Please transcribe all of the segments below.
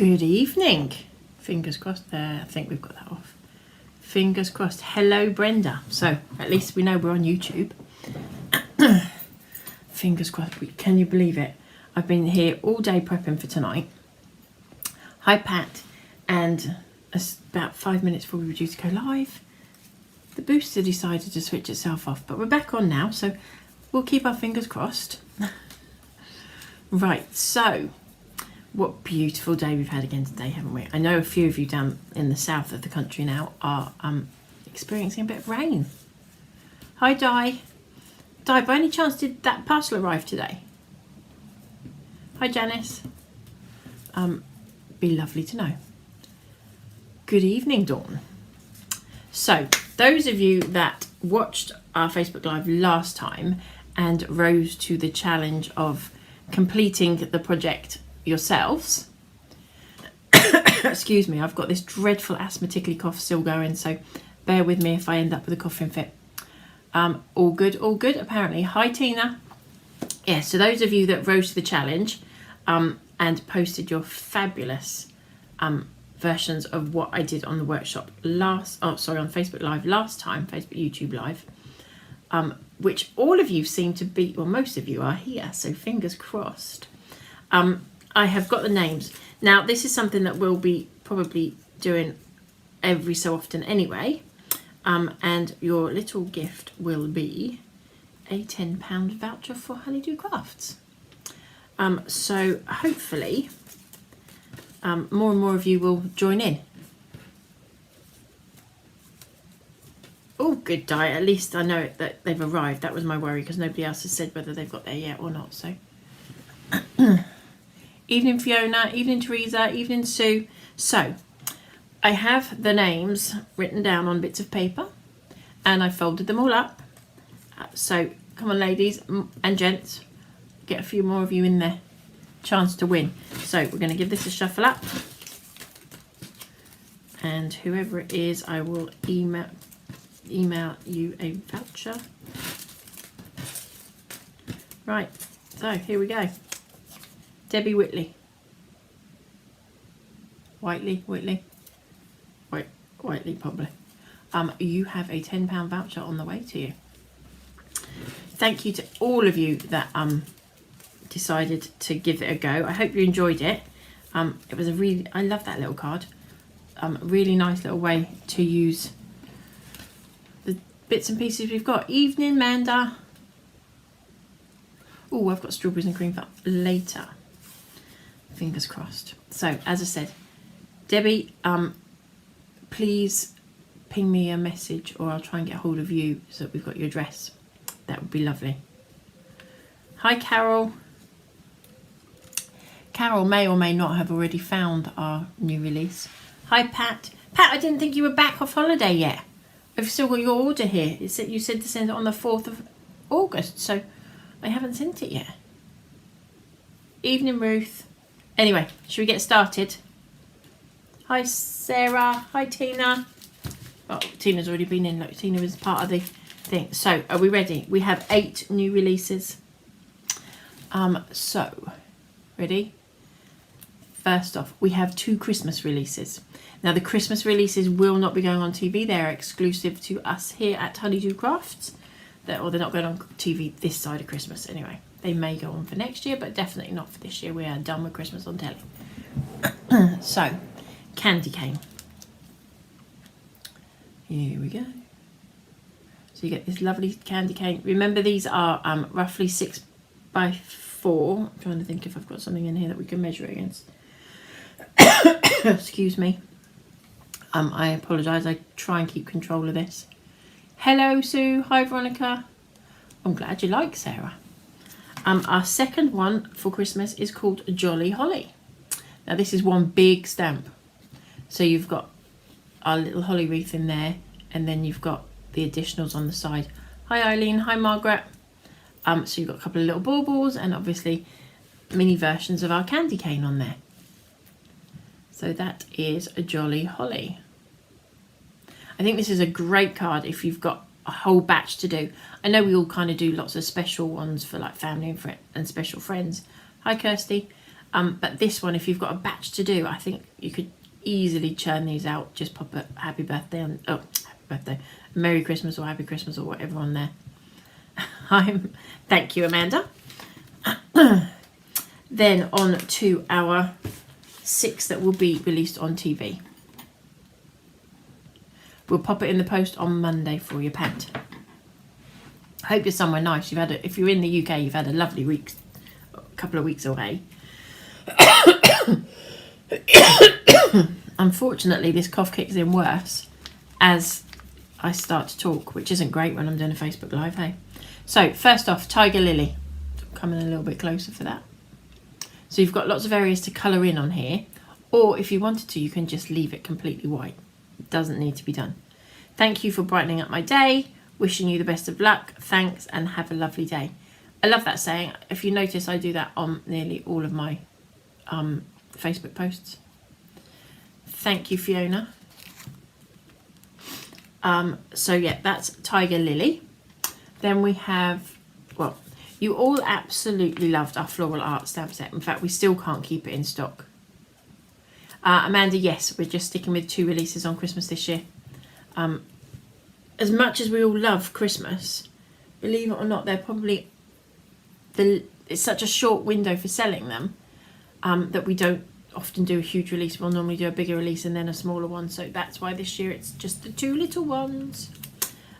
Good evening. Fingers crossed there. I think we've got that off. Fingers crossed. Hello, Brenda. So at least we know we're on YouTube. Fingers crossed. Can you believe it? I've been here all day prepping for tonight. Hi, Pat. And about 5 minutes before we were due to go live, the booster decided to switch itself off. But we're back on now, so we'll keep our fingers crossed. Right, so what beautiful day we've had again today, haven't we? I know a few of you down in the south of the country now are experiencing a bit of rain. Hi, Di. Di, by any chance did that parcel arrive today? Hi, Janice. Be lovely to know. Good evening, Dawn. So, those of you that watched our Facebook Live last time and rose to the challenge of completing the project yourselves, excuse me, I've got this dreadful asthma tickly cough still going, so bear with me if I end up with a coughing fit. All good, apparently. Hi, Tina. Yeah, so those of you that rose to the challenge and posted your fabulous versions of what I did on the workshop on Facebook Live last time, YouTube Live, which all of you seem to be, well, most of you are here, so fingers crossed. I have got the names. Now, this is something that we'll be probably doing every so often anyway, and your little gift will be a £10 voucher for Honeydew Crafts. So hopefully more and more of you will join in. Oh, good, Di. At least I know that they've arrived. That was my worry because nobody else has said whether they've got there yet or not. So, evening, Fiona. Evening, Teresa. Evening, Sue. So, I have the names written down on bits of paper, and I folded them all up. So, come on, ladies and gents, get a few more of you in there. Chance to win. So, we're going to give this a shuffle up, and whoever it is, I will email you a voucher. Right, so here we go. Debbie Whitley. Whiteley probably. You have a £10 voucher on the way to you. Thank you to all of you that decided to give it a go. I hope you enjoyed it. It was I love that little card. Really nice little way to use the bits and pieces we've got. Evening, Manda. Oh, I've got strawberries and cream for later. Fingers crossed. So, as I said, Debbie, please ping me a message or I'll try and get hold of you so that we've got your address. That would be lovely. Hi, Carol. Carol may or may not have already found our new release. Hi, Pat. Pat, I didn't think you were back off holiday yet. I've still got your order here. You said to send it on the 4th of August, so I haven't sent it yet. Evening, Ruth. Anyway, should we get started? Hi, Sarah. Hi, Tina. Oh, Tina's already been in. Look, Tina was part of the thing. So, are we ready? We have 8 new releases. So, ready? First off, we have 2 Christmas releases. Now, the Christmas releases will not be going on TV. They're exclusive to us here at Honeydew Crafts. They're not going on TV this side of Christmas anyway. They may go on for next year, but definitely not for this year. We are done with Christmas on telly. So, candy cane. Here we go. So you get this lovely candy cane. Remember, these are roughly 6 by 4. I'm trying to think if I've got something in here that we can measure it against. Excuse me. I apologise. I try and keep control of this. Hello, Sue. Hi, Veronica. I'm glad you like Sarah. Our second one for Christmas is called Jolly Holly. Now, this is one big stamp. So you've got our little holly wreath in there, and then you've got the additionals on the side. Hi, Eileen. Hi, Margaret. So you've got a couple of little baubles and obviously mini versions of our candy cane on there. So that is a Jolly Holly. I think this is a great card if you've got a whole batch to do. I know we all kind of do lots of special ones for like family and special friends. Hi, Kirsty. But this one, if you've got a batch to do, I think you could easily churn these out. Just pop a happy birthday on, oh, happy birthday, Merry Christmas or Happy Christmas or whatever on there. Thank you, Amanda. Then on to our 6 that will be released on TV. We'll pop it in the post on Monday for your Pat. Hope you're somewhere nice. You've had if you're in the UK, you've had a lovely week, a couple of weeks away. Unfortunately, this cough kicks in worse as I start to talk, which isn't great when I'm doing a Facebook Live, hey? So, first off, Tiger Lily. Coming a little bit closer for that. So you've got lots of areas to colour in on here, or if you wanted to, you can just leave it completely white. It doesn't need to be done. Thank you for brightening up my day. Wishing you the best of luck. Thanks, and have a lovely day. I love that saying. If you notice, I do that on nearly all of my Facebook posts. Thank you, Fiona. So yeah, that's Tiger Lily. Then we have, well, you all absolutely loved our floral art stamp set. In fact, we still can't keep it in stock. Amanda, yes, we're just sticking with 2 releases on Christmas this year. As much as we all love Christmas, believe it or not, they're probably it's such a short window for selling them that we don't often do a huge release. We'll normally do a bigger release and then a smaller one. So that's why this year it's just the 2 little ones.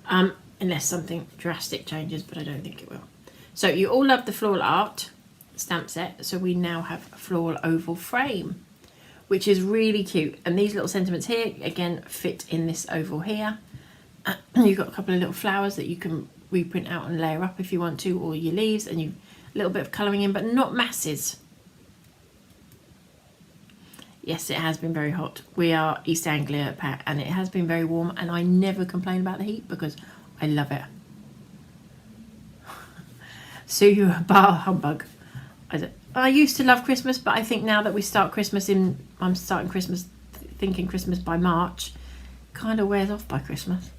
Unless something drastic changes, but I don't think it will. So you all love the floral art stamp set. So we now have a floral oval frame, which is really cute. And these little sentiments here, again, fit in this oval here. You've got a couple of little flowers that you can reprint out and layer up if you want to, or your leaves, and you a little bit of colouring in, but not masses. Yes, it has been very hot. We are East Anglia, Pat, and it has been very warm, and I never complain about the heat because I love it. So you're a bar humbug. I used to love Christmas, but I think now that we start Christmas I'm starting Christmas, thinking Christmas by March, kind of wears off by Christmas.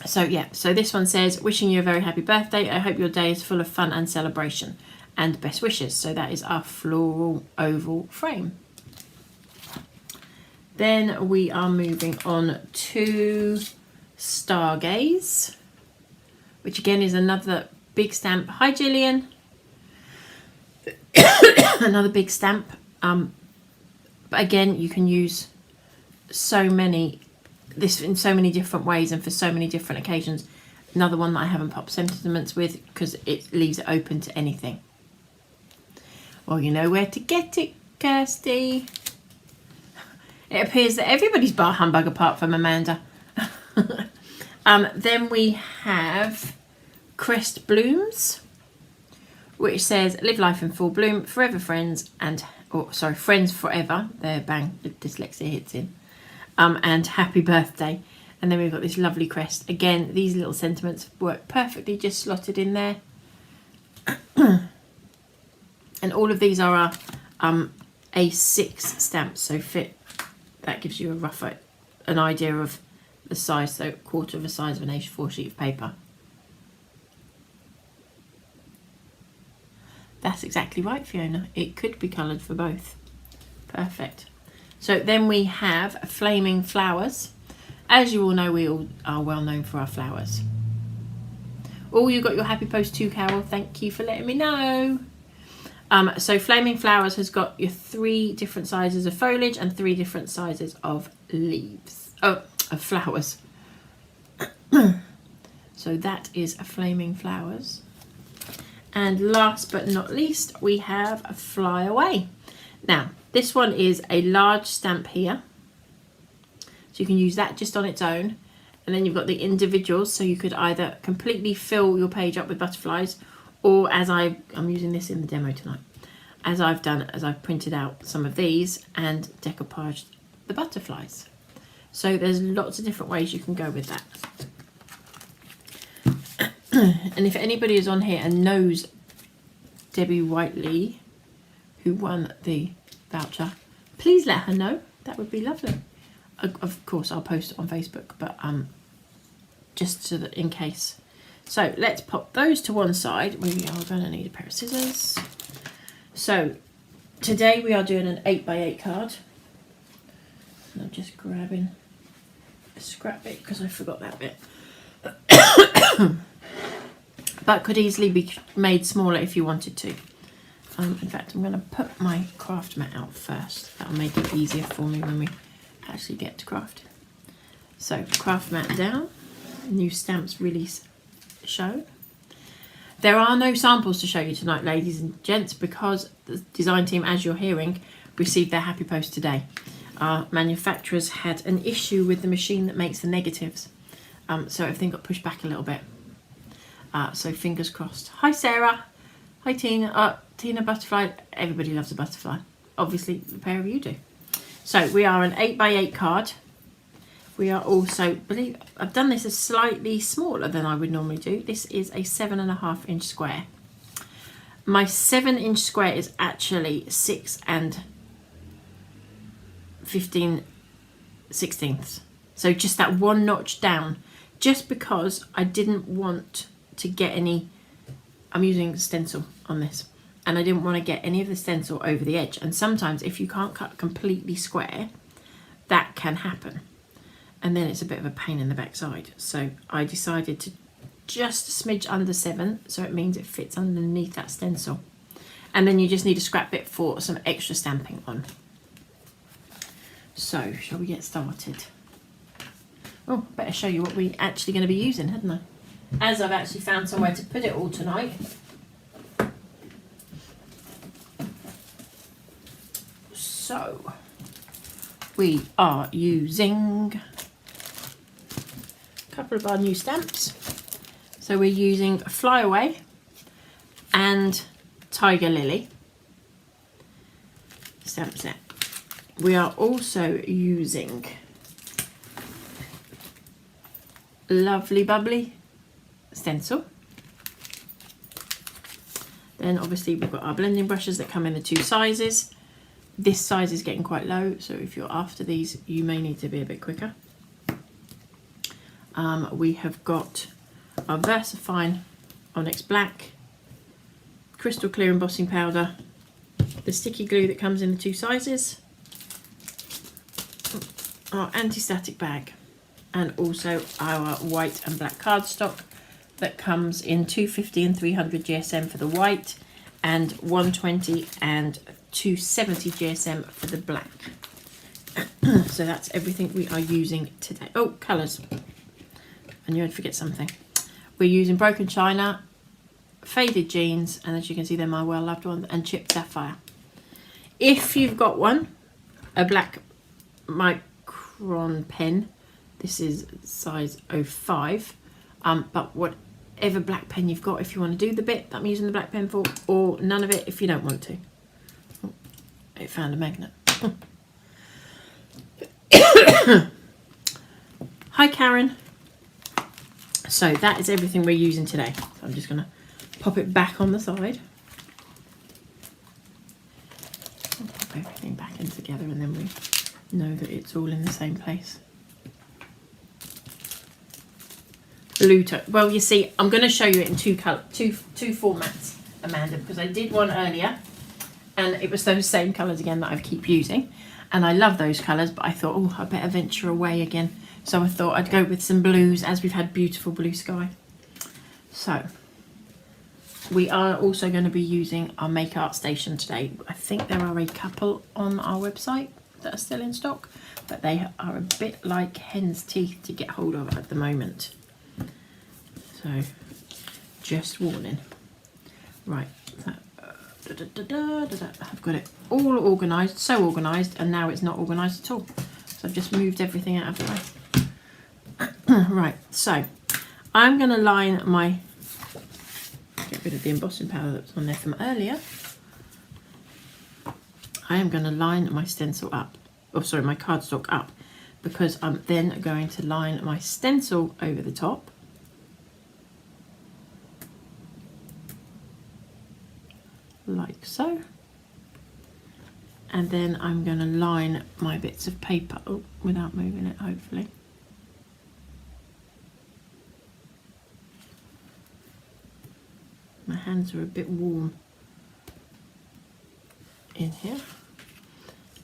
So yeah, so this one says, wishing you a very happy birthday. I hope your day is full of fun and celebration, and best wishes. So that is our floral oval frame. Then we are moving on to Stargaze, which again is another big stamp. Hi Gillian. Another big stamp. But again, you can use this in so many different ways and for so many different occasions. Another one that I haven't popped sentiments with because it leaves it open to anything. Well, you know where to get it, Kirsty. It appears that everybody's bar humbug apart from Amanda. Then we have Crest Blooms, which says, live life in full bloom, forever friends, friends forever. There, bang, the dyslexia hits in. And happy birthday. And then we've got this lovely crest. Again, these little sentiments work perfectly, just slotted in there. And all of these are our A6 stamps, so fit. That gives you an idea of the size, so 1/4 of the size of an A4 sheet of paper. That's exactly right, Fiona. It could be coloured for both. Perfect. So then we have Flaming Flowers. As you all know, we all are well known for our flowers. Oh, you got your happy post too, Carol. Thank you for letting me know. So Flaming Flowers has got your 3 different sizes of foliage and 3 different sizes of leaves. Oh, of flowers. So that is a Flaming Flowers. And last but not least, we have a Fly Away. Now, this one is a large stamp here. So you can use that just on its own. And then you've got the individuals, so you could either completely fill your page up with butterflies, or as I'm using this in the demo tonight, as I've printed out some of these and decoupaged the butterflies. So there's lots of different ways you can go with that. And if anybody is on here and knows Debbie Whiteley, who won the voucher, please let her know. That would be lovely. Of course, I'll post it on Facebook, but just so that in case. So let's pop those to one side. We are going to need a pair of scissors. So Today we are doing an 8x8 card. And I'm just grabbing a scrap bit because I forgot that bit. But could easily be made smaller if you wanted to. In fact, I'm going to put my craft mat out first. That'll make it easier for me when we actually get to craft. So, craft mat down. New stamps release show. There are no samples to show you tonight, ladies and gents, because the design team, as you're hearing, received their happy post today. Our manufacturers had an issue with the machine that makes the negatives. So everything got pushed back a little bit. So fingers crossed. Hi Sarah. Hi Tina. Tina Butterfly. Everybody loves a butterfly. Obviously the pair of you do. So we are an 8x8 card. We are also, I've done this as slightly smaller than I would normally do. This is a 7.5 inch square. My 7-inch square is actually 6 15/16. So just that one notch down, just because I didn't want to get any, I'm using stencil on this, and I didn't want to get any of the stencil over the edge. And sometimes if you can't cut completely square, that can happen. And then it's a bit of a pain in the backside. So I decided to just a smidge under 7, so it means it fits underneath that stencil. And then you just need a scrap bit for some extra stamping on. So, shall we get started? Oh, better show you what we're actually going to be using, hadn't I? As I've actually found somewhere to put it all tonight. So, we are using a couple of our new stamps. So we're using Flyaway and Tiger Lily stamp set. We are also using Lovely Bubbly stencil. Then obviously we've got our blending brushes that come in the 2 sizes. This size is getting quite low, so if you're after these, you may need to be a bit quicker. We have got our Versafine Onyx Black, crystal clear embossing powder, the sticky glue that comes in the 2 sizes, our anti-static bag, and also our white and black cardstock that comes in 250 and 300 GSM for the white, and 120 and 270 GSM for the black. So that's everything we are using today. Oh, colours. I knew I'd forget something. We're using Broken China, Faded Jeans, and as you can see, they're my well-loved ones, and Chipped Sapphire. If you've got one, a black micron pen, this is size 05, but whatever black pen you've got, if you want to do the bit that I'm using the black pen for, or none of it if you don't want to. Oh, it found a magnet. Hi Karen. So that is everything we're using today. So I'm just going to pop it back on the side. I'll pop everything back in together, and then we know that it's all in the same place. Bluto. Well, you see, I'm going to show you it in two formats, Amanda, because I did one earlier, and it was those same colours again that I keep using, and I love those colours. But I thought, oh, I better venture away again. So I thought I'd go with some blues, as we've had beautiful blue sky. So we are also going to be using our Make Art Station today. I think there are a couple on our website that are still in stock, but they are a bit like hen's teeth to get hold of at the moment. So just warning. Right, I've got it all organised, so organised, and now it's not organised at all. So I've just moved everything out of the way. Right, so I'm going to line my, get rid of the embossing powder that was on there from earlier. I am going to line my stencil up, oh sorry, my cardstock up, because I'm then going to line my stencil over the top. Like so. And then I'm going to line my bits of paper without moving it, hopefully. My hands are a bit warm in in here.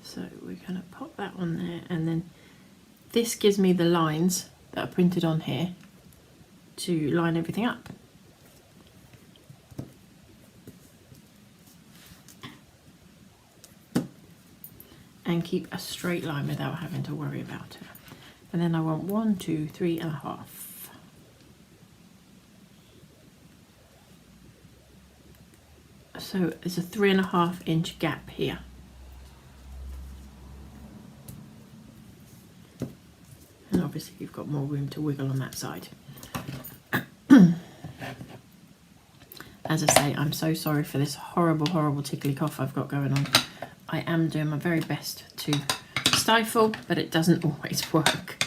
So we're going to pop that on there, and then this gives me the lines that are printed on here to line everything up. And keep a straight line without having to worry about it. And then I want 1, 2, 3.5. So there's a 3.5 inch gap here. And obviously you've got more room to wiggle on that side. As I say, I'm so sorry for this horrible, horrible tickly cough I've got going on. I am doing my very best to stifle, but it doesn't always work.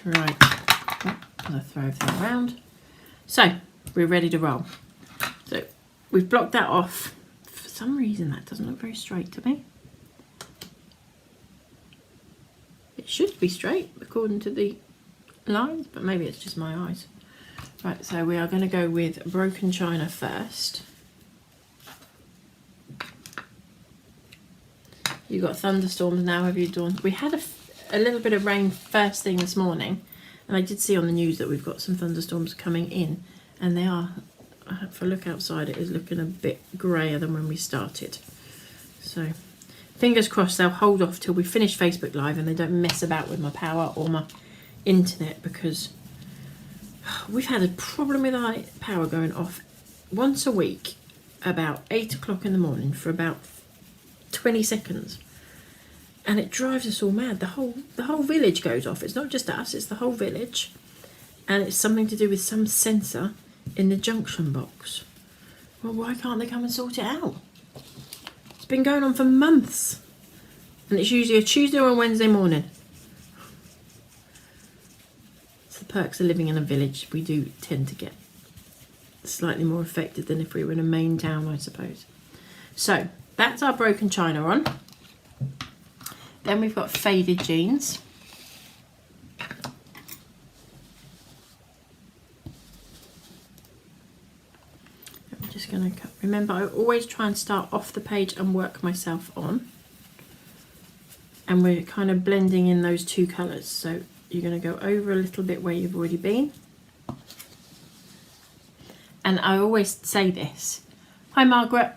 Right, I'm going to throw everything around. So, we're ready to roll. So, we've blocked that off. For some reason, that doesn't look very straight to me. It should be straight, according to the lines, but maybe it's just my eyes. Right, so we are going to go with Broken China first. You've got thunderstorms now, have you, Dawn? We had a little bit of rain first thing this morning, and I did see on the news that we've got some thunderstorms coming in, and they are, if I look outside, it is looking a bit greyer than when we started. So fingers crossed they'll hold off till we finish Facebook Live and they don't mess about with my power or my internet, because we've had a problem with our power going off once a week about 8 o'clock in the morning for about 20 seconds, and it drives us all mad. The whole village goes off. It's not just us, it's the whole village, and it's something to do with some sensor in the junction box. Well, why can't they come and sort it out? It's been going on for months, and it's usually a Tuesday or a Wednesday morning. It's the perks of living in a village. We do tend to get slightly more affected than if we were in a main town, I suppose. So that's our Broken China on. Then we've got Faded Jeans. I'm just going to cut. Remember, I always try and start off the page and work myself on. And we're kind of blending in those two colours. So you're going to go over a little bit where you've already been. And I always say this. Hi, Margaret.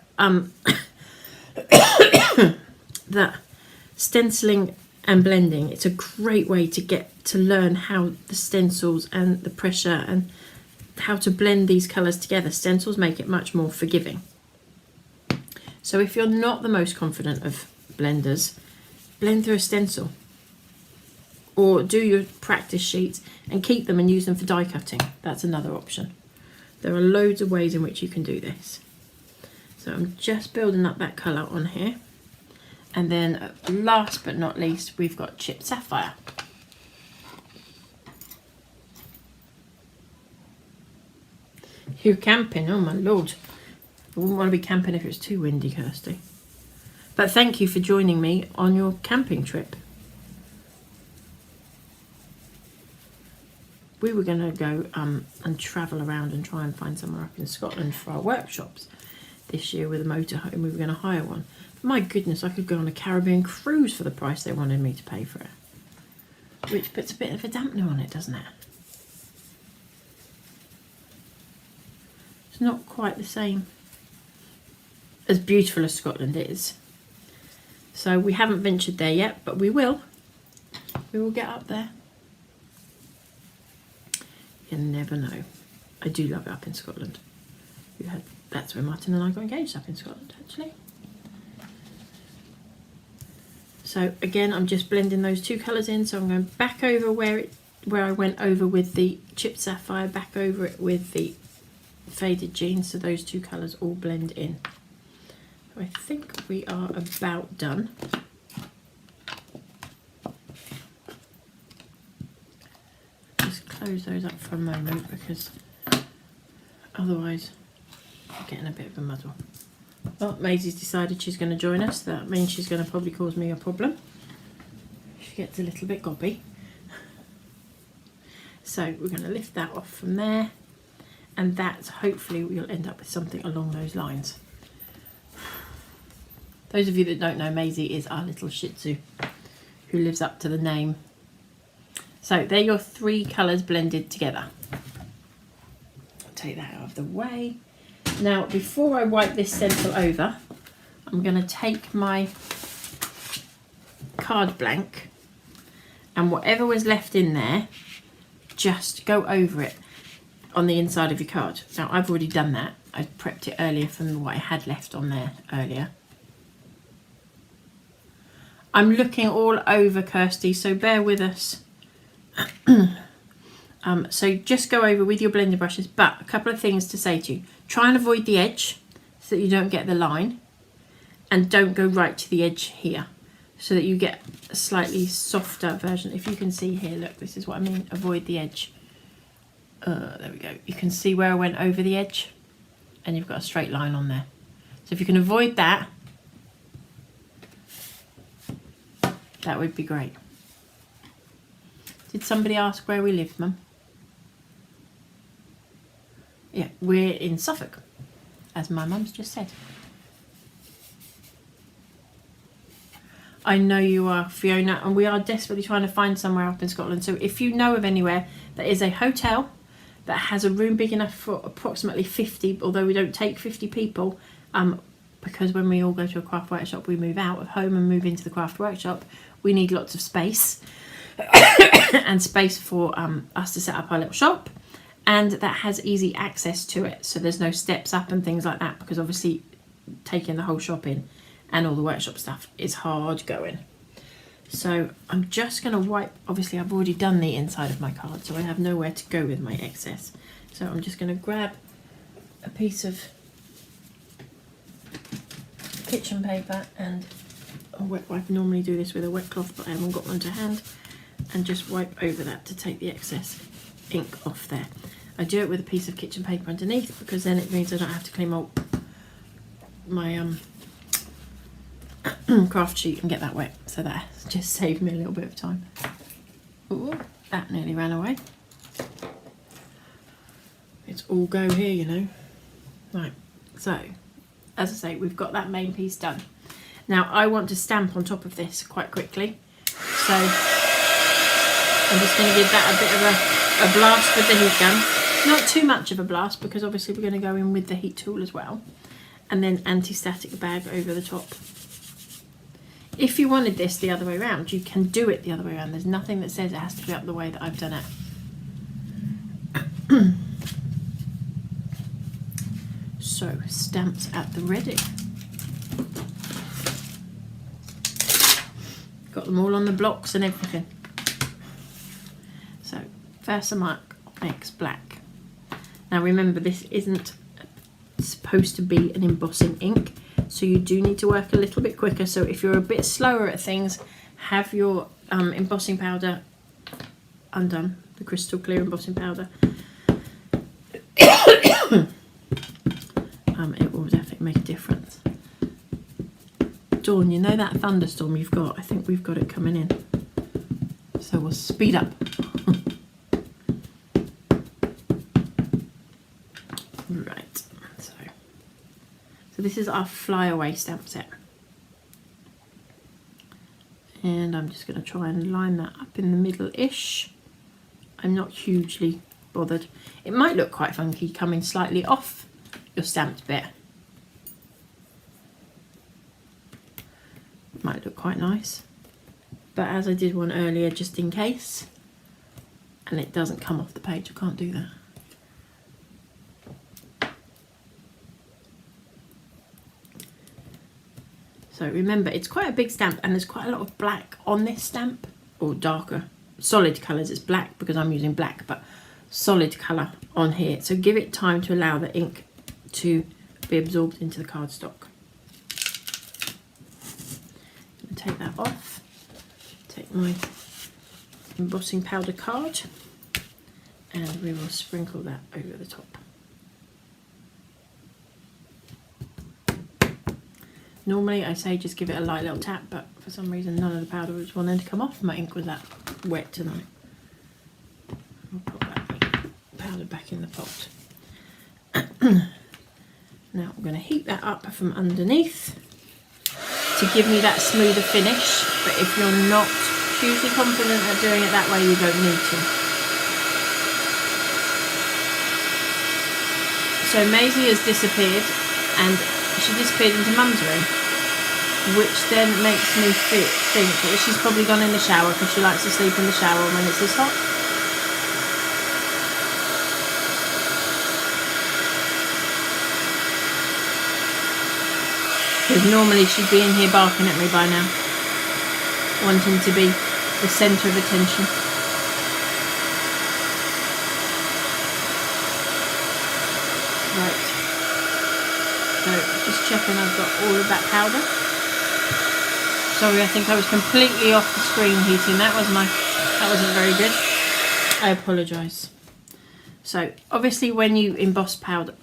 That stenciling and blending, it's a great way to get to learn how the stencils and the pressure and how to blend these colours together. Stencils make it much more forgiving. So if you're not the most confident of blenders, blend through a stencil, or do your practice sheets and keep them and use them for die cutting. That's another option. There are loads of ways in which you can do this. So I'm just building up that colour on here. And then last but not least, we've got Chipped Sapphire. You're camping, oh my lord. I wouldn't want to be camping if it was too windy, Kirsty. But thank you for joining me on your camping trip. We were going to go and travel around and try and find somewhere up in Scotland for our workshops this year with a motorhome. We were going to hire one. My goodness, I could go on a Caribbean cruise for the price they wanted me to pay for it. Which puts a bit of a dampener on it, doesn't it? It's not quite the same. As beautiful as Scotland is. So we haven't ventured there yet, but we will. We will get up there. You never know. I do love it up in Scotland. That's where Martin and I got engaged, up in Scotland, actually. So again, I'm just blending those two colours in. So I'm going back over where I went over with the Chipped Sapphire, back over it with the Faded Jeans, so those two colours all blend in. So I think we are about done. Just close those up for a moment, because otherwise I'm getting a bit of a muddle. Well, Maisie's decided she's going to join us. That means she's going to probably cause me a problem. She gets a little bit gobby. So we're going to lift that off from there. and that's hopefully you'll end up with something along those lines. Those of you that don't know, Maisie is our little Shih Tzu who lives up to the name. So they're your 3 colours blended together. I'll take that out of the way. Now, before I wipe this stencil over, I'm going to take my card blank, and whatever was left in there, just go over it on the inside of your card. Now, I've already done that. I prepped it earlier from what I had left on there earlier. I'm looking all over, Kirsty, so bear with us. So just go over with your blender brushes, but a couple of things to say to you. Try and avoid the edge so that you don't get the line, and don't go right to the edge here so that you get a slightly softer version. If you can see here, look, this is what I mean, avoid the edge. There we go. You can see where I went over the edge and you've got a straight line on there. So if you can avoid that, that would be great. Did somebody ask where we live, Mum? Yeah, we're in Suffolk, as my mum's just said. I know you are, Fiona, and we are desperately trying to find somewhere up in Scotland. So if you know of anywhere that is a hotel that has a room big enough for approximately 50, although we don't take 50 people, because when we all go to a craft workshop, we move out of home and move into the craft workshop, we need lots of space and space for us to set up our little shop, and that has easy access to it. So there's no steps up and things like that, because obviously taking the whole shop in and all the workshop stuff is hard going. So I'm just going to wipe, obviously I've already done the inside of my card, so I have nowhere to go with my excess. So I'm just going to grab a piece of kitchen paper and a wet wipe. I normally do this with a wet cloth, but I haven't got one to hand, and just wipe over that to take the excess ink off there. I do it with a piece of kitchen paper underneath because then it means I don't have to clean my craft sheet and get that wet, so that just saved me a little bit of time. Ooh, that nearly ran away. It's all go here, you know. Right, so as I say, we've got that main piece done. Now I want to stamp on top of this quite quickly, so I'm just going to give that a bit of a blast with the heat gun. Not too much of a blast, because obviously we're going to go in with the heat tool as well, and then anti-static bag over the top. If you wanted this the other way around, you can do it the other way around. There's nothing that says it has to be up the way that I've done it. So, stamps at the ready. Got them all on the blocks and everything. So, Versafine Onyx Black. Now remember, this isn't supposed to be an embossing ink, so you do need to work a little bit quicker. So if you're a bit slower at things, have your embossing powder undone, the crystal clear embossing powder. It will definitely make a difference. Dawn, you know that thunderstorm you've got? I think we've got it coming in. So we'll speed up. Right, so this is our flyaway stamp set, and I'm just going to try and line that up in the middle-ish. I'm not hugely bothered. It might look quite funky coming slightly off your stamped bit. It might look quite nice, but as I did one earlier, just in case, and it doesn't come off the page, I can't do that. So remember, it's quite a big stamp, and there's quite a lot of black on this stamp, or darker solid colours. It's black because I'm using black, but solid colour on here. So give it time to allow the ink to be absorbed into the cardstock. Take that off. Take my embossing powder card, and we will sprinkle that over the top. Normally I say just give it a light little tap, but for some reason none of the powder was wanting to come off. My ink was that wet tonight. I'll put that powder back in the pot. Now I'm going to heat that up from underneath to give me that smoother finish, but if you're not hugely confident at doing it that way, you don't need to. So Maisie has disappeared, and she disappeared into Mum's room, which then makes me think that she's probably gone in the shower because she likes to sleep in the shower when it's this hot. Because normally she'd be in here barking at me by now, wanting to be the centre of attention. Right, so just checking I've got all of that powder. Sorry, I think I was completely off the screen heating. That wasn't very good. I apologise. So obviously when you emboss powder,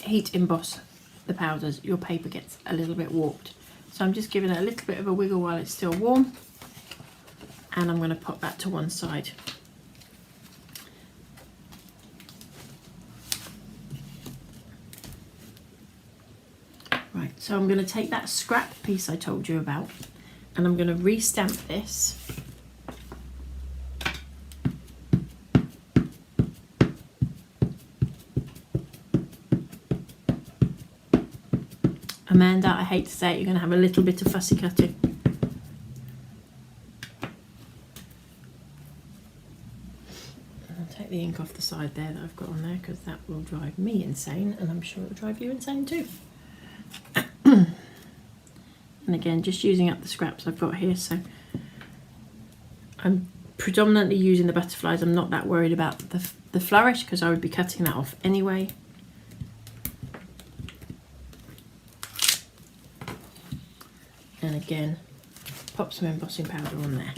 heat emboss the powders, your paper gets a little bit warped. So I'm just giving it a little bit of a wiggle while it's still warm, and I'm going to pop that to one side. Right, so I'm going to take that scrap piece I told you about, and I'm going to re-stamp this. Amanda, I hate to say it, you're going to have a little bit of fussy cutting. I'll take the ink off the side there that I've got on there, because that will drive me insane, and I'm sure it will drive you insane too. And again, just using up the scraps I've got here, so I'm predominantly using the butterflies. I'm not that worried about the flourish, because I would be cutting that off anyway. And again, pop some embossing powder on there.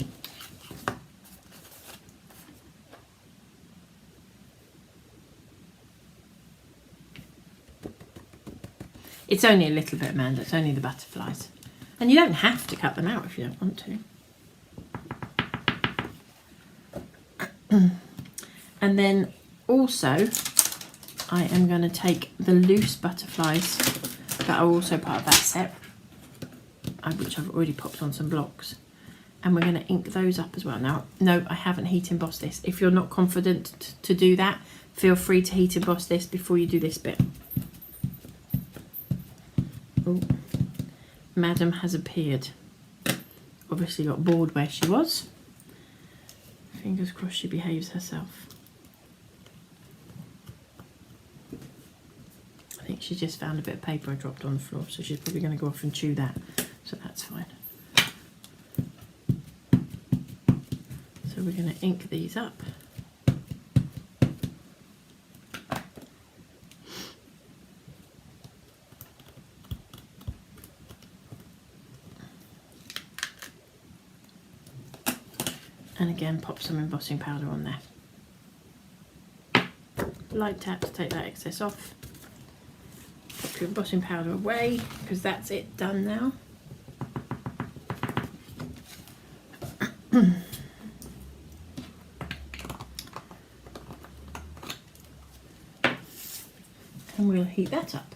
It's only a little bit, Amanda, it's only the butterflies. And you don't have to cut them out if you don't want to. And then also, I am going to take the loose butterflies that are also part of that set, which I've already popped on some blocks, and we're going to ink those up as well. Now, no, I haven't heat embossed this. If you're not confident to do that, feel free to heat emboss this before you do this bit. Oh, Madam has appeared. Obviously got bored where she was. Fingers crossed she behaves herself. I think she just found a bit of paper I dropped on the floor, so she's probably going to go off and chew that. So that's fine. So we're going to ink these up. And again, pop some embossing powder on there. Light tap to take that excess off. Pop your embossing powder away, because that's it done now. And we'll heat that up.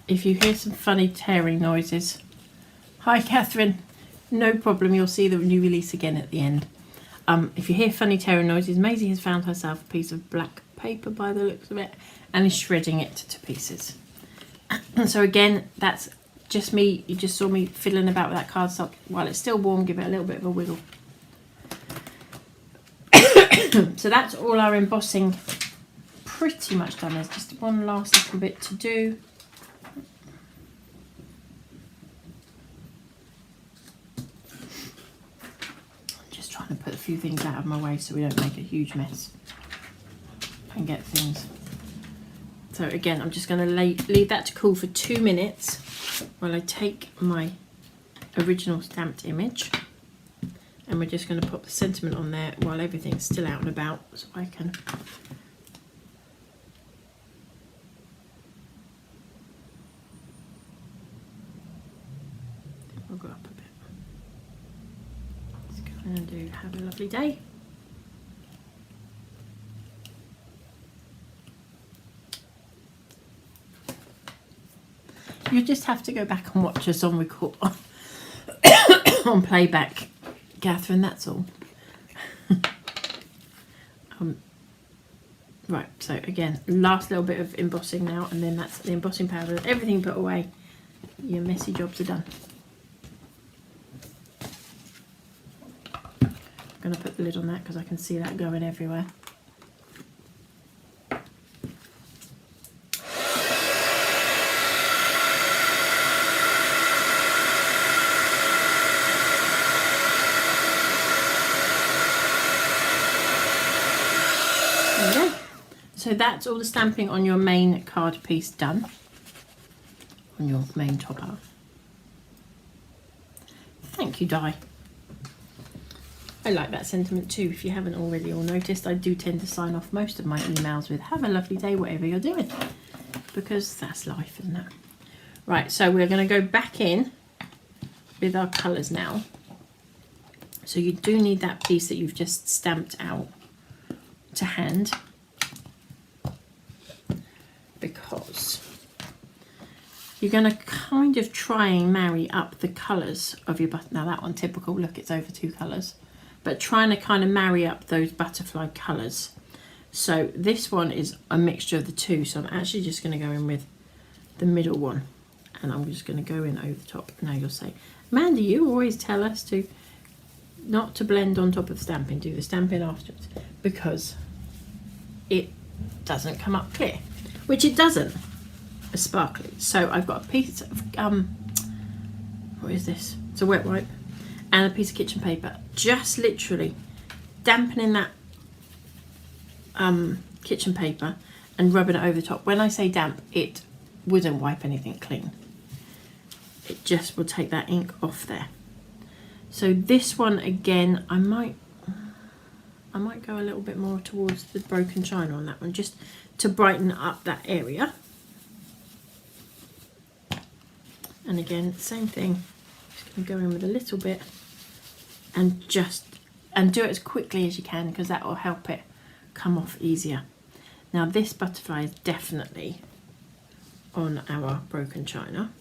If you hear some funny tearing noises, hi Catherine, no problem, you'll see the new release again at the end. If you hear funny tearing noises, Maisie has found herself a piece of black paper by the looks of it and is shredding it to pieces. And so again, that's just me, you just saw me fiddling about with that cardstock. While it's still warm, give it a little bit of a wiggle. So that's all our embossing pretty much done. There's just one last little bit to do. Just trying to put a few things out of my way so we don't make a huge mess and get things. So again, I'm just going to leave that to cool for 2 minutes while I take my original stamped image, and we're just going to put the sentiment on there while everything's still out and about, so I can I'll go up a bit. Just go and do have a lovely day. You just have to go back and watch us on record on playback, Catherine, that's all. Right, so again, last little bit of embossing now, and then that's the embossing powder. Everything put away, your messy jobs are done. I'm going to put the lid on that because I can see that going everywhere. So that's all the stamping on your main card piece done, on your main topper. Thank you, Die. I like that sentiment too. If you haven't already all noticed, I do tend to sign off most of my emails with have a lovely day, whatever you're doing, because that's life, isn't it? Right, so we're going to go back in with our colours now. So you do need that piece that you've just stamped out to hand, because you're going to kind of try and marry up the colours of your button. Now that one, typical, look, it's over 2 colours, but trying to kind of marry up those butterfly colours. So this one is a mixture of the two, so I'm actually just going to go in with the middle one, and I'm just going to go in over the top. Now you'll say, Amanda, you always tell us to not to blend on top of the stamping, do the stamping afterwards, because it doesn't come up clear. Which it doesn't, as sparkly. So I've got a piece of, what is this? It's a wet wipe and a piece of kitchen paper. Just literally dampening that kitchen paper and rubbing it over the top. When I say damp, it wouldn't wipe anything clean. It just will take that ink off there. So this one, again, I might go a little bit more towards the broken china on that one, just to brighten up that area. And again, same thing, just going to go in with a little bit and do it as quickly as you can, because that will help it come off easier. Now this butterfly is definitely on our broken china,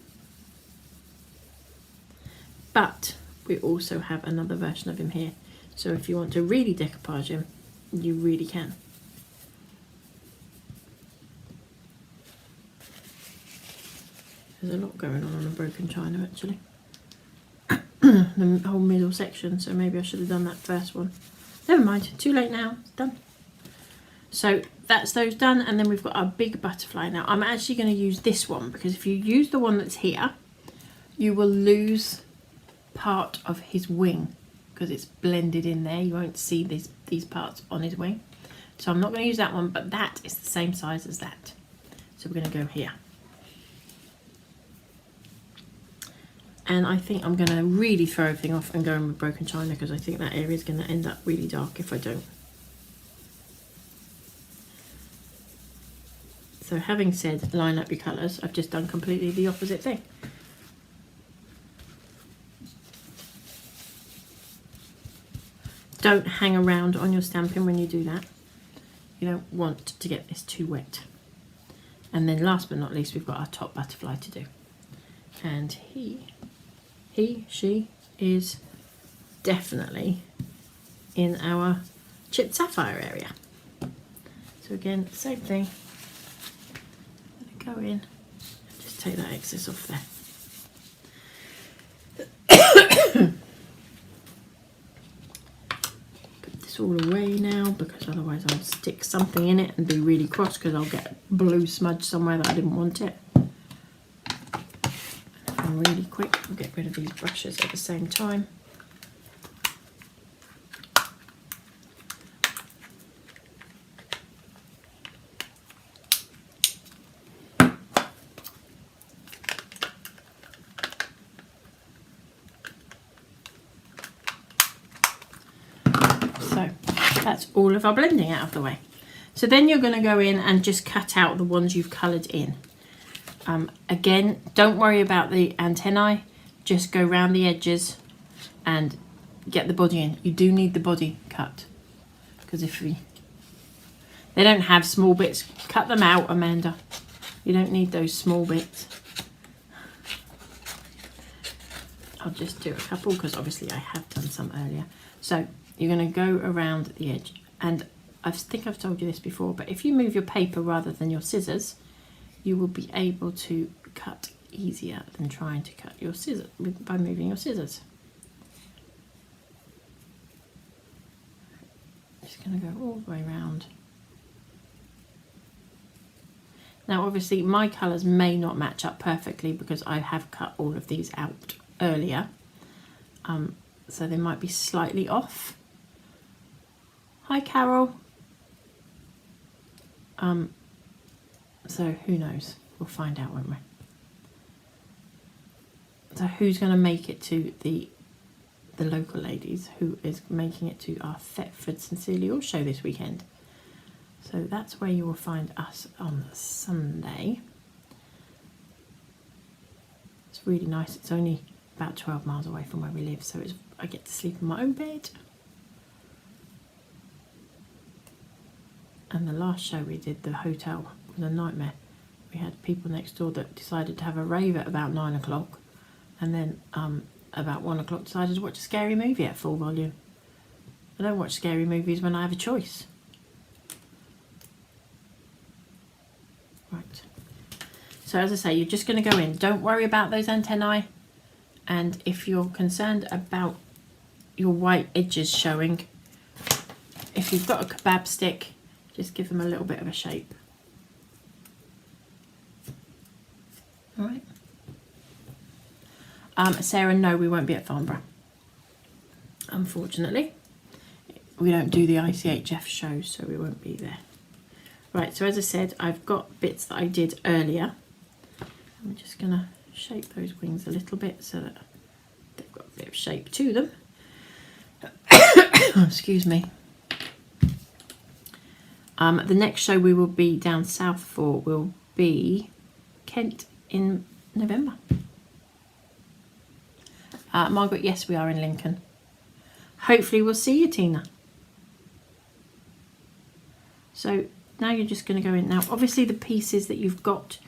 but we also have another version of him here. So if you want to really decoupage him, you really can. There's a lot going on a broken china actually. The whole middle section, so maybe I should have done that first one. Never mind, too late now, it's done. So that's those done, and then we've got our big butterfly. Now I'm actually going to use this one, because if you use the one that's here, you will lose part of his wing, because it's blended in there. You won't see these parts on his wing. So I'm not going to use that one, but that is the same size as that. So we're going to go here. And I think I'm going to really throw everything off and go in with broken china, because I think that area is going to end up really dark if I don't. So having said line up your colours, I've just done completely the opposite thing. Don't hang around on your stamping when you do that. You don't want to get this too wet. And then last but not least, we've got our top butterfly to do. And she is definitely in our chipped sapphire area. So again, same thing. Go in, just take that excess off there. Put this all away now, because otherwise I'll stick something in it and be really cross because I'll get blue smudge somewhere that I didn't want it. And really quick, I'll get rid of these brushes at the same time. That's all of our blending out of the way. So then you're going to go in and just cut out the ones you've coloured in. Again, don't worry about the antennae, just go round the edges and get the body in. You do need the body cut, because if they don't have small bits, cut them out, Amanda. You don't need those small bits. I'll just do a couple because obviously I have done some earlier. So you're going to go around the edge, and I think I've told you this before, but if you move your paper rather than your scissors, you will be able to cut easier than trying to cut your scissors by moving your scissors. Just going to go all the way around. Now obviously my colours may not match up perfectly because I have cut all of these out earlier, so they might be slightly off. Hi Carol. So who knows? We'll find out, won't we? So who's going to make it to the local ladies? Who is making it to our Thetford Sincerely Yours show this weekend? So that's where you will find us on Sunday. It's really nice. It's only about 12 miles away from where we live, so I get to sleep in my own bed. And the last show we did, the hotel, was a nightmare. We had people next door that decided to have a rave at about 9 o'clock, and then about 1 o'clock decided to watch a scary movie at full volume. I don't watch scary movies when I have a choice. Right. So as I say, you're just going to go in. Don't worry about those antennae. And if you're concerned about your white edges showing, if you've got a kebab stick, just give them a little bit of a shape. All right. Sarah, no, we won't be at Farnborough. Unfortunately, we don't do the ICHF shows, so we won't be there. Right, so as I said, I've got bits that I did earlier. I'm just going to shape those wings a little bit so that they've got a bit of shape to them. Excuse me. The next show we will be down south for will be Kent in November. Margaret, yes, we are in Lincoln. Hopefully we'll see you, Tina. So now you're just going to go in. Now, obviously the pieces that you've got,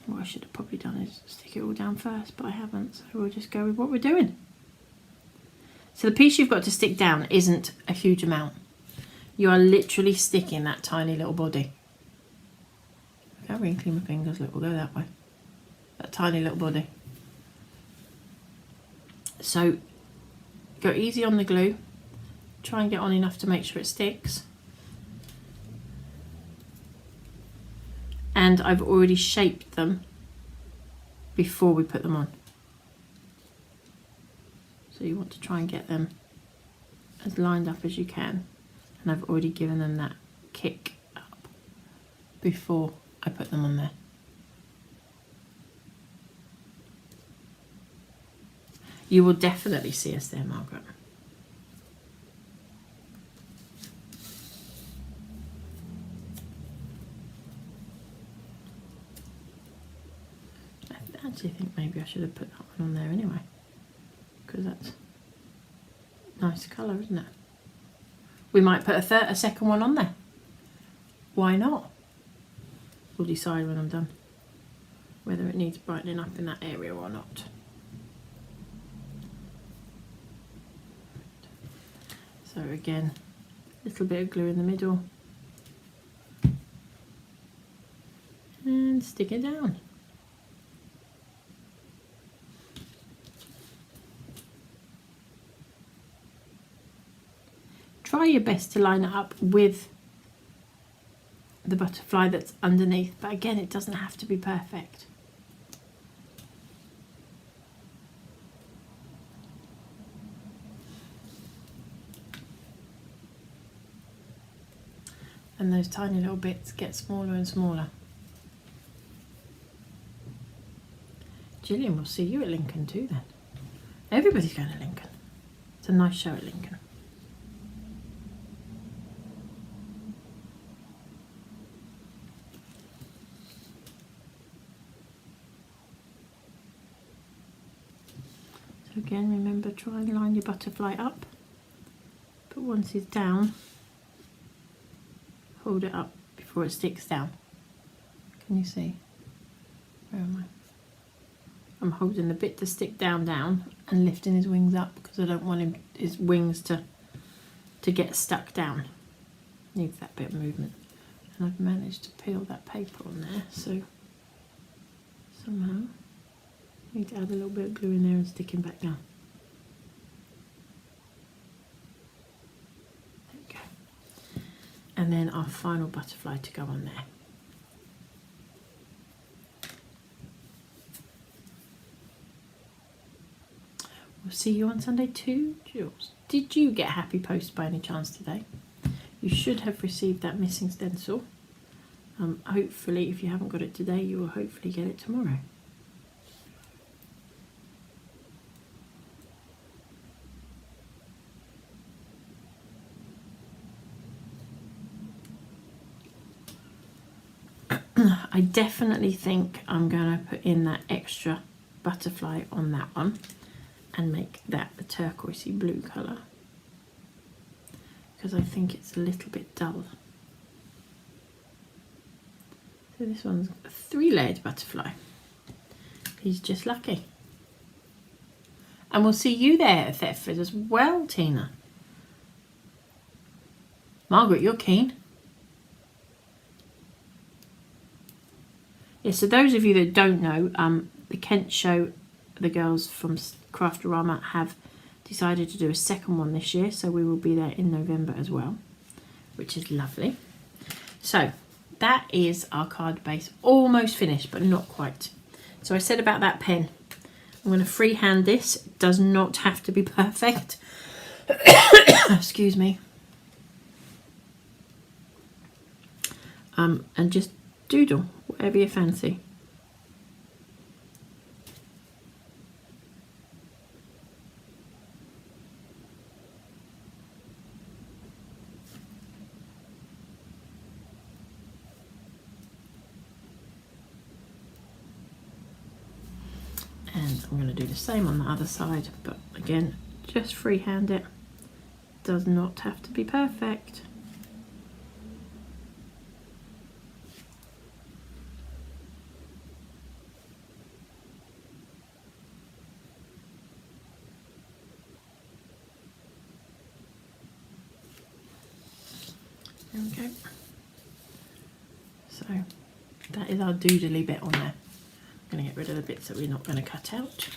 what I should have probably done is stick it all down first, but I haven't. So we'll just go with what we're doing. So the piece you've got to stick down isn't a huge amount. You are literally sticking that tiny little body. Look how wrinkly my fingers look. We'll go that way. That tiny little body. So go easy on the glue. Try and get on enough to make sure it sticks. And I've already shaped them before we put them on. So you want to try and get them as lined up as you can. And I've already given them that kick up before I put them on there. You will definitely see us there, Margaret. I actually think maybe I should have put that one on there anyway, because that's a nice colour, isn't it? We might put a second one on there. Why not? We'll decide when I'm done whether it needs brightening up in that area or not. So again, a little bit of glue in the middle and stick it down. try your best to line it up with the butterfly that's underneath, but again, it doesn't have to be perfect. And those tiny little bits get smaller and smaller. Gillian will see you at Lincoln too then. Everybody's going to Lincoln. It's a nice show at Lincoln. So again, remember, try and line your butterfly up. But once it's down, hold it up before it sticks down. Can you see? Where am I? I'm holding the bit to stick down and lifting his wings up because I don't want his wings to get stuck down. Needs that bit of movement. And I've managed to peel that paper on there, so somehow I need to add a little bit of glue in there and stick him back down. There we go. And then our final butterfly to go on there. We'll see you on Sunday too, Jules. Did you get Happy Post by any chance today? You should have received that missing stencil. Hopefully, if you haven't got it today, you will hopefully get it tomorrow. I definitely think I'm going to put in that extra butterfly on that one and make that a turquoisey blue colour because I think it's a little bit dull. So this one's a 3-layered butterfly. He's just lucky. And we'll see you there at Thetford as well, Tina. Margaret, you're keen. Yeah, so those of you that don't know, the Kent show, the girls from Craftorama have decided to do a second one this year, so we will be there in November as well, which is lovely. So that is our card base, almost finished, but not quite. So I said about that pen, I'm going to freehand this. It does not have to be perfect. Excuse me. And just doodle, whatever you fancy. And I'm going to do the same on the other side, but again, just freehand it. Does not have to be perfect. There we go. So that is our doodly bit on there. I'm going to get rid of the bits that we're not going to cut out.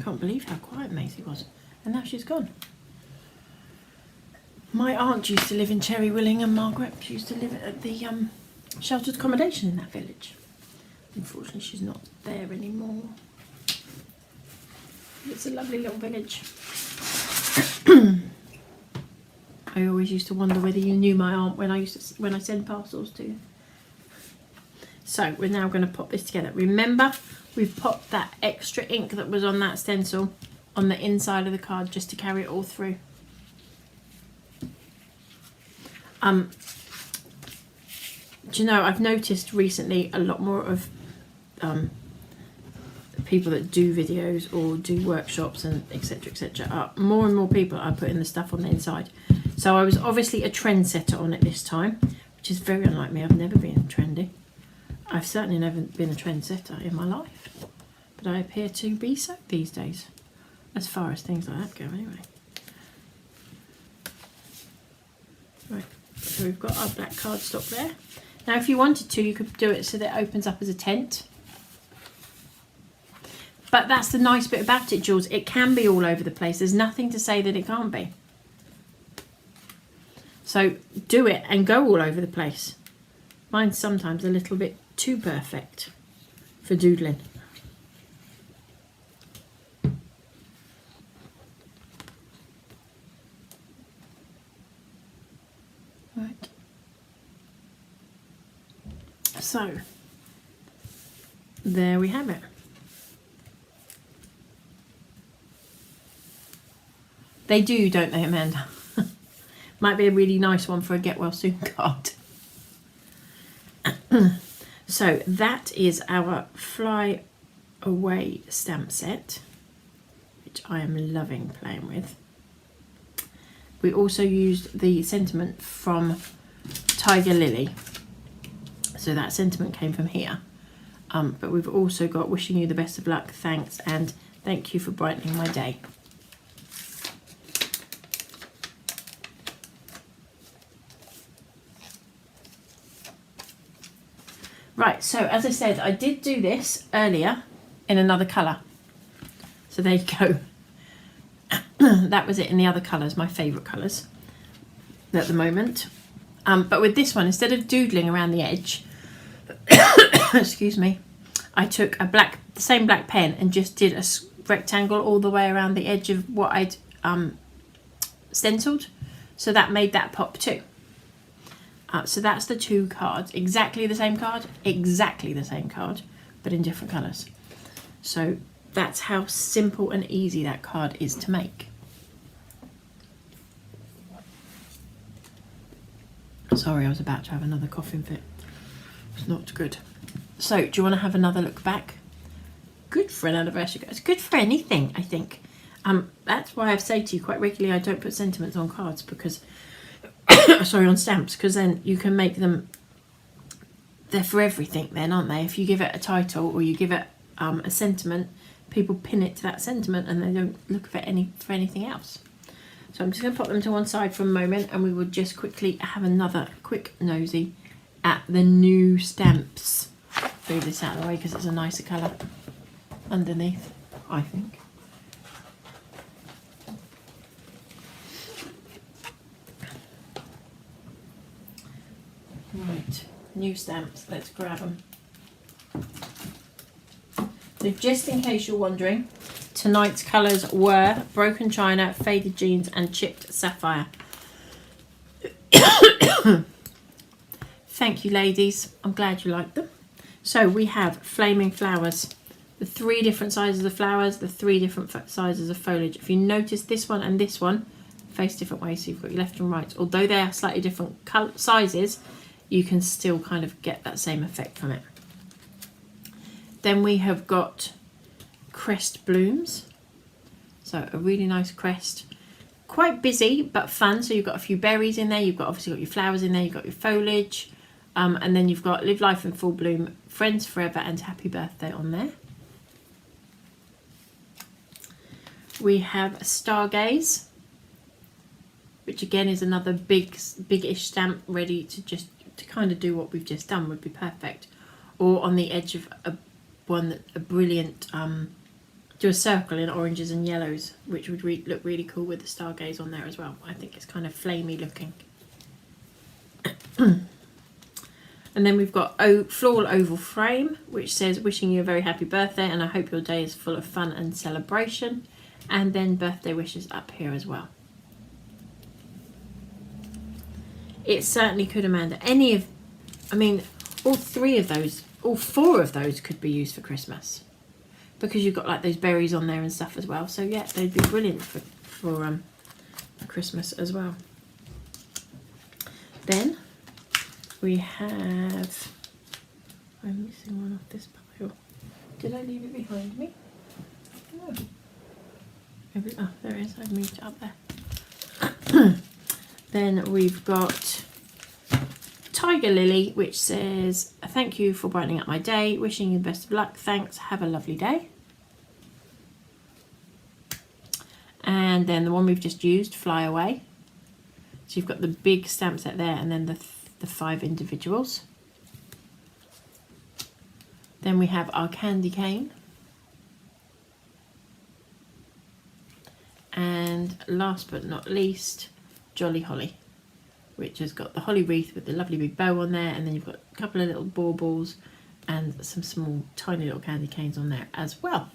Can't believe how quiet Maisie was. And now she's gone. My aunt used to live in Cherry Willing, and Margaret, she used to live at the sheltered accommodation in that village. Unfortunately, she's not there anymore. It's a lovely little village. I always used to wonder whether you knew my aunt when I send parcels to you. So we're now going to pop this together. Remember, we've popped that extra ink that was on that stencil on the inside of the card just to carry it all through. Do you know, I've noticed recently a lot more of people that do videos or do workshops and etc. More and more people are putting the stuff on the inside. So I was obviously a trendsetter on it this time, which is very unlike me. I've never been trendy. I've certainly never been a trendsetter in my life, but I appear to be so these days, as far as things like that go anyway. Right, so we've got our black cardstock there. Now if you wanted to, you could do it so that it opens up as a tent. But that's the nice bit about it, Jules. It can be all over the place. There's nothing to say that it can't be. So do it and go all over the place. Mine's sometimes a little bit too perfect for doodling. Right. So there we have it. They do, don't they, Amanda? Might be a really nice one for a get well soon card. So that is our Fly Away stamp set, which I am loving playing with. We also used the sentiment from Tiger Lily. So that sentiment came from here. But we've also got wishing you the best of luck, thanks, and thank you for brightening my day. Right, so as I said, I did do this earlier in another colour. So there you go. That was it in the other colours, my favourite colours at the moment. But with this one, instead of doodling around the edge, excuse me, I took the same black pen and just did a rectangle all the way around the edge of what I'd stenciled. So that made that pop too. So that's the two cards, exactly the same card, but in different colours. So that's how simple and easy that card is to make. Sorry, I was about to have another coughing fit. It's not good. So do you want to have another look back? Good for an anniversary. It's good for anything, I think. That's why I say to you quite regularly I don't put sentiments on cards, because sorry, on stamps, because then you can make them, they're for everything then, aren't they? If you give it a title or you give it a sentiment, people pin it to that sentiment and they don't look for anything else. So I'm just going to put them to one side for a moment, and we will just quickly have another quick nosy at the new stamps. Move this out of the way because it's a nicer colour underneath, I think. Right, new stamps, let's grab them. So just in case you're wondering, tonight's colours were Broken China, Faded Jeans and Chipped Sapphire. Thank you, ladies, I'm glad you liked them. So we have Flaming Flowers, the 3 different sizes of flowers, the 3 different sizes of foliage. If you notice, this one and this one face different ways, so you've got your left and right. Although they are slightly different sizes, you can still kind of get that same effect from it. Then we have got Crest Blooms. So a really nice crest. Quite busy, but fun. So you've got a few berries in there. You've got obviously got your flowers in there. You've got your foliage. And then you've got Live Life in Full Bloom, Friends Forever and Happy Birthday on there. We have Stargaze, which again is another big-ish stamp, ready to just kind of do what we've just done, would be perfect. Or on the edge of a brilliant, do a circle in oranges and yellows, which would look really cool with the Stargaze on there as well. I think it's kind of flamey looking. And then we've got Floral Oval Frame, which says, wishing you a very happy birthday and I hope your day is full of fun and celebration. And then birthday wishes up here as well. It certainly could, Amanda. All 4 of those could be used for Christmas, because you've got like those berries on there and stuff as well. So yeah, they'd be brilliant for Christmas as well. Then we have, I'm missing one off this pile. Did I leave it behind me? No. Oh, there it is. I've moved it up there. Then we've got Tiger Lily, which says, thank you for brightening up my day. Wishing you the best of luck. Thanks. Have a lovely day. And then the one we've just used, Fly Away. So you've got the big stamp set there and then the 5 individuals. Then we have our Candy Cane. And last but not least, Jolly Holly. which has got the holly wreath with the lovely big bow on there, and then you've got a couple of little baubles and some small tiny little candy canes on there as well.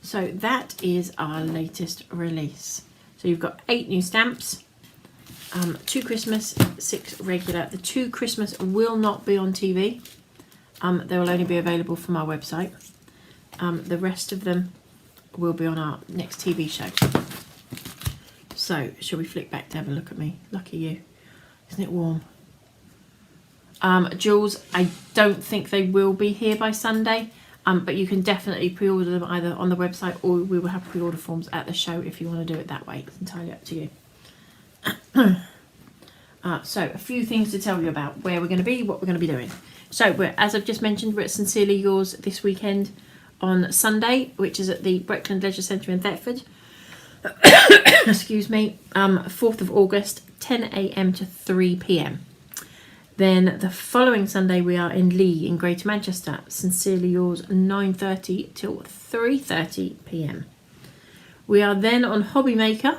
So that is our latest release. So you've got 8 new stamps, 2 Christmas, 6 regular. The 2 Christmas will not be on TV. They will only be available from our website. The rest of them will be on our next TV show. So shall we flick back to have a look at me? Lucky you. Isn't it warm? Jules, I don't think they will be here by Sunday, but you can definitely pre-order them either on the website, or we will have pre-order forms at the show if you want to do it that way. It's entirely up to you. So a few things to tell you about where we're going to be, what we're going to be doing. So as I've just mentioned, we're at Sincerely Yours this weekend on Sunday, which is at the Breckland Leisure Centre in Thetford. Excuse me. 4th of August, 10 a.m. to 3 p.m. Then the following Sunday we are in Lee in Greater Manchester. Sincerely Yours, 9:30 till 3:30 p.m. We are then on Hobby Maker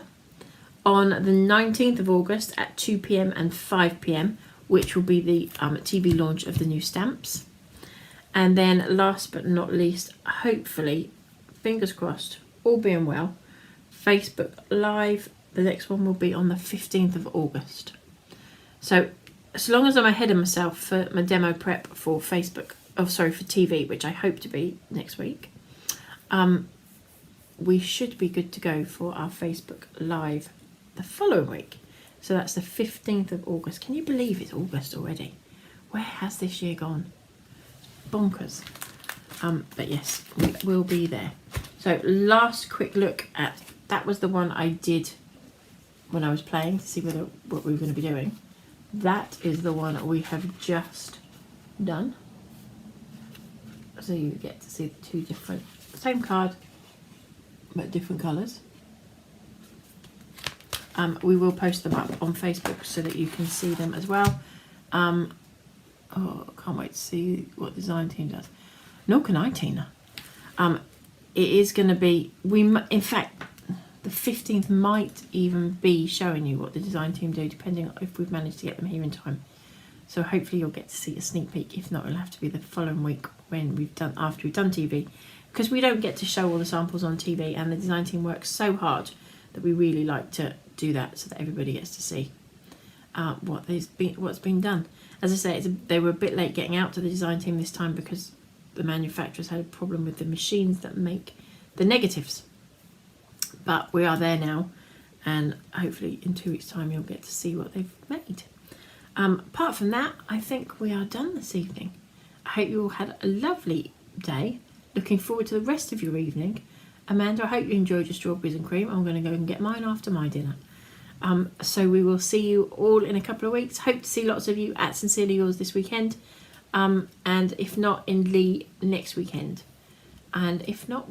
on the 19th of August at 2 p.m. and 5 p.m, which will be the TV launch of the new stamps. And then last but not least, hopefully, fingers crossed, all being well, Facebook Live, the next one will be on the 15th of August. So as long as I'm ahead of myself for my demo prep for Facebook, for TV, which I hope to be next week, we should be good to go for our Facebook Live the following week. So that's the 15th of August. Can you believe it's August already? Where has this year gone? Bonkers. But yes, we will be there. So last quick look at, that was the one I did when I was playing to see what we were going to be doing. That is the one we have just done. So you get to see the 2 different, same card, but different colours. We will post them up on Facebook so that you can see them as well. Oh, I can't wait to see what the design team does. Nor can I, Tina. It is going to be, in fact, the 15th might even be showing you what the design team do, depending on if we've managed to get them here in time. So hopefully you'll get to see a sneak peek. If not, it'll have to be the following week when after we've done TV, because we don't get to show all the samples on TV, and the design team works so hard that we really like to do that so that everybody gets to see what's been done. As I say, they were a bit late getting out to the design team this time because the manufacturers had a problem with the machines that make the negatives. But we are there now, and hopefully in 2 weeks' time you'll get to see what they've made. Apart from that, I think we are done this evening. I hope you all had a lovely day. Looking forward to the rest of your evening. Amanda, I hope you enjoyed your strawberries and cream. I'm going to go and get mine after my dinner. So we will see you all in a couple of weeks. Hope to see lots of you at Sincerely Yours this weekend. And if not, in Lee next weekend. And if not,